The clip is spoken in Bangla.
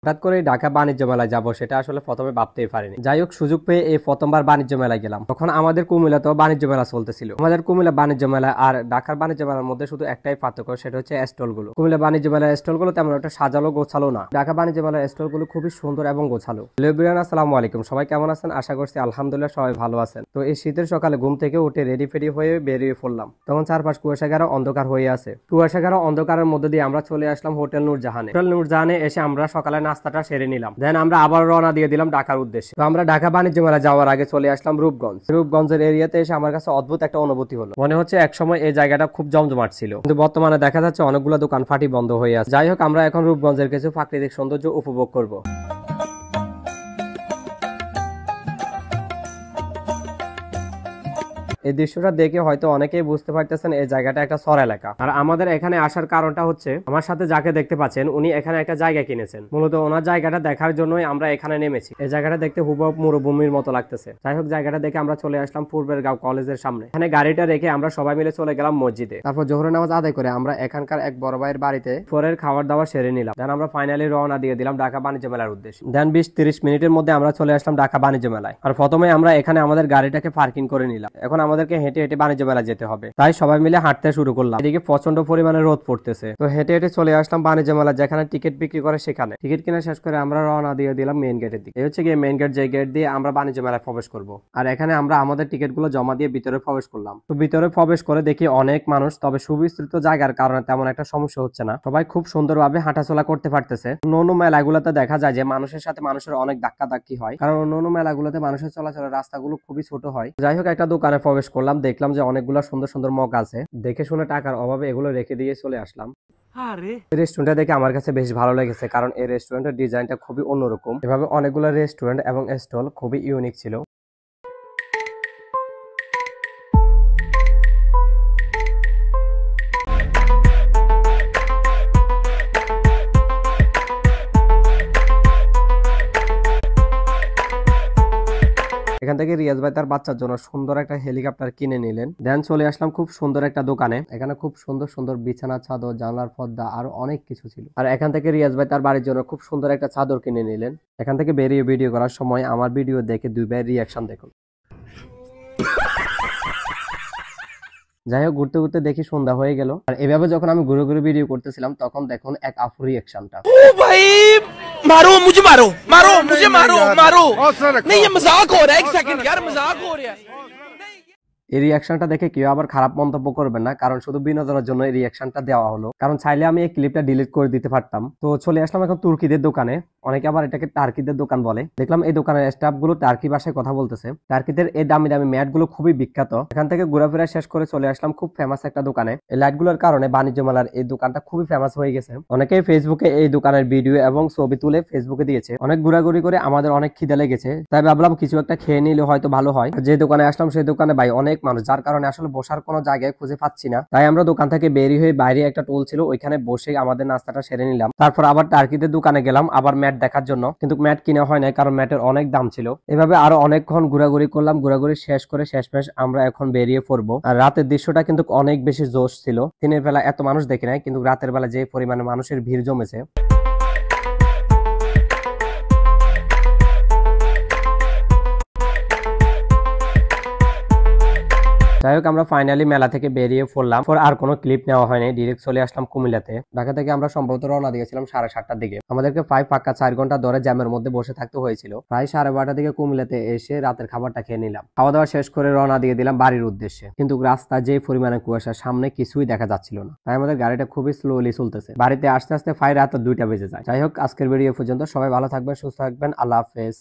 হঠাৎ করে ঢাকা বাণিজ্য মেলায় যাবো সেটা আসলে প্রথমে ভাবতেই পারিনি। যাই হোক, সুযোগ পেয়ে এই প্রথমবার বাণিজ্য মেলায় গেলাম। তখন আমাদের কুমিল্লাতেও বাণিজ্য মেলা চলতেছিল। আমাদের কুমিল্লা বাণিজ্য মেলা আর ঢাকার বাণিজ্য মেলার মধ্যে শুধু একটাই পার্থক্য, সেটা হচ্ছে স্টল গুলো। কুমিল্লা বাণিজ্য মেলার স্টল গুলো তেমন একটা সাজালো গোছালো না। ঢাকা বাণিজ্য মেলার স্টল গুলো খুবই সুন্দর এবং গোছালো। আসসালামু আলাইকুম, সবাই কেমন আছেন? আশা করছি আলহামদুলিল্লাহ সবাই ভালো আছেন। তো এই শীতের সকালে ঘুম থেকে উঠে রেডি ফেডি হয়ে বেরিয়ে পড়লাম। তখন চারপাশ কুয়াশা ঘেরা অন্ধকার হয়ে আছে। কুয়াশা ঘেরা অন্ধকারের মধ্যে দিয়ে আমরা চলে আসলাম হোটেল নূরজাহানে। হোটেল নূরজাহানে এসে আমরা সকালে নাস্তাটা সেরে নিলাম। দেন আমরা আবার রওনা দিয়ে দিলাম ঢাকার উদ্দেশ্যে। তো আমরা ঢাকা বাণিজ্য মেলা যাওয়ার আগে চলে আসলাম রূপগঞ্জ। রূপগঞ্জের এরিয়াতে এসে আমার কাছে অদ্ভুত একটা অনুভূতি হলো। মনে হচ্ছে একসময় এই জায়গাটা খুব জমজমাট ছিল, কিন্তু বর্তমানে দেখা যাচ্ছে অনেকগুলো দোকান ফাটি বন্ধ হয়ে আছে। যাই হোক, আমরা এখন রূপগঞ্জের কিছু প্রাকৃতিক সৌন্দর্য উপভোগ করব। এই দৃশ্যটা দেখে হয়তো অনেকেই বুঝতে পারতেছেন এই জায়গাটা একটা চর এলাকা। আর আমাদের এখানে আসার কারণটা হচ্ছে, আমার সাথে যাকে দেখতে পাচ্ছেন উনি এখানে একটা জায়গা কিনেছেন। মূলত ওনার জায়গাটা দেখার জন্যই আমরা এখানে নেমেছি। এই জায়গাটা দেখতে হুবহু মরুভূমির মতো লাগতেছে। যাই হোক, জায়গাটা দেখে আমরা চলে আসলাম পূর্বের গাঁও কলেজের সামনে। এখানে গাড়িটা রেখে আমরা সবাই মিলে চলে গেলাম মসজিদে। তারপর জোহরের নামাজ আদায় করে আমরা এখানকার এক বড় ভাইয়ের বাড়িতে পরের খাবার দাবার সেরে নিলাম। দেন আমরা ফাইনালি রওনা দিয়ে দিলাম ঢাকা বাণিজ্য মেলার উদ্দেশ্যে। দেন 20-30 মিনিটের মধ্যে আমরা চলে আসলাম ঢাকা বাণিজ্য মেলায়। আর প্রথমে আমরা এখানে আমাদের গাড়িটাকে পার্কিং করে নিলাম। এখন আমাদেরকে হেঁটে হেঁটে বাণিজ্য মেলা যেতে হবে, তাই সবাই মিলে হাঁটতে শুরু করলাম। এদিকে প্রচন্ড পরিমাণে রোদ পড়তেছে। তো হেঁটে হেঁটে চলে আসলাম বাণিজ্য মেলা, যেখানে টিকিট বিক্রি করে সেখানে। টিকিট কিনা শেষ করে আমরা রওনা দিয়ে দিলাম মেইন গেটের দিকে। এই হচ্ছে গিয়ে মেইন গেট, যে গেট দিয়ে আমরা বাণিজ্য মেলায় প্রবেশ করব। আর এখানে আমরা আমাদের টিকিট গুলো জমা দিয়ে ভিতরে প্রবেশ করলাম। তো ভিতরে প্রবেশ করে দেখি অনেক মানুষ, তবে সুবিস্তৃত জায়গার কারণে তেমন একটা সমস্যা হচ্ছে না। সবাই খুব সুন্দরভাবে হাঁটাচলা করতে পারতেছে। অন্য মেলাগুলোতে দেখা যায় যে মানুষের সাথে মানুষের অনেক ধাক্কা ধাক্কি হয়, কারণ অন্য মেলাগুলোতে মানুষের চলাচলের রাস্তাগুলো খুবই ছোট হয়। যাই হোক, একটা দোকানে প্রবেশ করলাম, দেখলাম যে অনেকগুলো সুন্দর সুন্দর মগ আছে। দেখে শুনে টাকার অভাবে এগুলো রেখে দিয়ে চলে আসলাম। রেস্টুরেন্টটা দেখে আমার কাছে বেশ ভালো লেগেছে, কারণ এই রেস্টুরেন্টের ডিজাইনটা খুবই অন্যরকম। এভাবে অনেকগুলো রেস্টুরেন্ট এবং স্টল খুবই ইউনিক ছিল। এখান থেকে রিয়াজ ভাই তার বাচ্চার জন্য সুন্দর একটা হেলিকপ্টার কিনে নিলেন। দেন চলে আসলাম খুব সুন্দর একটা দোকানে। এখানে খুব সুন্দর সুন্দর বিছানা, চাদর, জানলার পর্দা আরো অনেক কিছু ছিল। আর এখান থেকে রিয়াজ ভাই তার বাড়ির জন্য খুব সুন্দর একটা চাদর কিনে নিলেন। এখান থেকে বেরিয়ে ভিডিও করার সময় আমার ভিডিও দেখে দুই ভাইয়ের রিয়াকশন দেখুন। যাই হোক, ঘুরতে ঘুরতে দেখি সন্ধ্যা হয়ে গেল। আর এভাবে যখন আমি ঘুরে ঘুরে ভিডিও করতেছিলাম, তখন দেখুন এক আফু রিয়াকশনটা। ও ভাই মারো মুঝে, মারো মারো মুঝে, মারো মারো, नहीं ये मजाक हो रहा है, एक सेकंड यार, मजाक हो रहा है। এই রিয়াকশনটা দেখে কেউ আবার খারাপ মন্তব্য করবেন না, কারণ শুধু বিনোদনের জন্য এই রিয়াকশনটা দেওয়া হলো। কারণ চাইলে আমি এই ক্লিপটা ডিলিট করে দিতে পারতাম। তো চলে আসলাম এখন তুর্কিদের দোকানে। অনেকে আবার এটাকে টার্কিদের দোকান বলে। দেখলাম এই দোকানের স্টাফ গুলো টার্কি ভাষায় কথা বলতেছে। টার্কিদের এই দামি দামি ম্যাট গুলো খুবই বিখ্যাত। এখান থেকে ঘোরাফেরা শেষ করে চলে আসলাম খুব ফেমাস একটা দোকানে। এই লাইট গুলোর কারণে বাণিজ্য মেলার এই দোকানটা খুবই ফেমাস হয়ে গেছে। অনেকেই ফেসবুকে এই দোকানের ভিডিও এবং ছবি তুলে ফেসবুকে দিয়েছে। অনেক ঘোরাঘুরি করে আমাদের অনেক খিদে লেগেছে, তাই ভাবলাম কিছু একটা খেয়ে নিলে হয়তো ভালো হয়। যে দোকানে আসলাম সেই দোকানে ভাই অনেক মানুষ, যার কারণে আসলে বসার কোনো জায়গায় খুঁজে পাচ্ছি না। তাই আমরা দোকান থেকে বেরিয়ে হয়ে বাইরে একটা টোল ছিল, ওইখানে বসে আমাদের নাস্তাটা সেরে নিলাম। তারপর আবার টার্কিদের দোকানে গেলাম আবার ম্যাট দেখার জন্য, কিন্তু ম্যাট কিনা হয় না, কারণ ম্যাটের অনেক দাম ছিল। এভাবে আরো অনেকক্ষণ ঘোরাঘুরি করলাম। ঘোরাঘুরি শেষ করে শেষমেশ আমরা এখন বেরিয়ে পড়বো। আর রাতের দৃশ্যটা কিন্তু অনেক বেশি জোশ ছিল। দিনের বেলা এত মানুষ দেখি নাই, কিন্তু রাতের বেলা যে পরিমাণে মানুষের ভিড় জমেছে। যাই হোক, আমরা ফাইনালি মেলা থেকে বেরিয়ে পড়লাম। আর কোনো ক্লিপ নেওয়া হয়নি, ডিরেক্ট চলে আসলাম কুমিল্লাতে। ঢাকা থেকে আমরা সম্ভবত রওনা দিয়েছিলাম 7:30টার দিকে। আমাদেরকে প্রায় পাক্কা 4 ঘন্টা ধরে জ্যামের মধ্যে বসে থাকতে হয়েছিল। প্রায় 12:30টার দিকে কুমিল্লাতে এসে রাতের খাবারটা খেয়ে নিলাম। খাওয়া দাওয়া শেষ করে রওনা দিয়ে দিলাম বাড়ির উদ্দেশ্যে। কিন্তু রাস্তা যে পরিমাণে কুয়াশা, সামনে কিছুই দেখা যাচ্ছিল না, তাই আমাদের গাড়িটা খুবই স্লোলি চলতেছে। বাড়িতে আসতে আসতে প্রায় রাত 2টা বেজে যায়। যাই হোক, আজকের ভিডিও পর্যন্ত। সবাই ভালো থাকবেন, সুস্থ থাকবেন, আল্লাহ হাফেজ।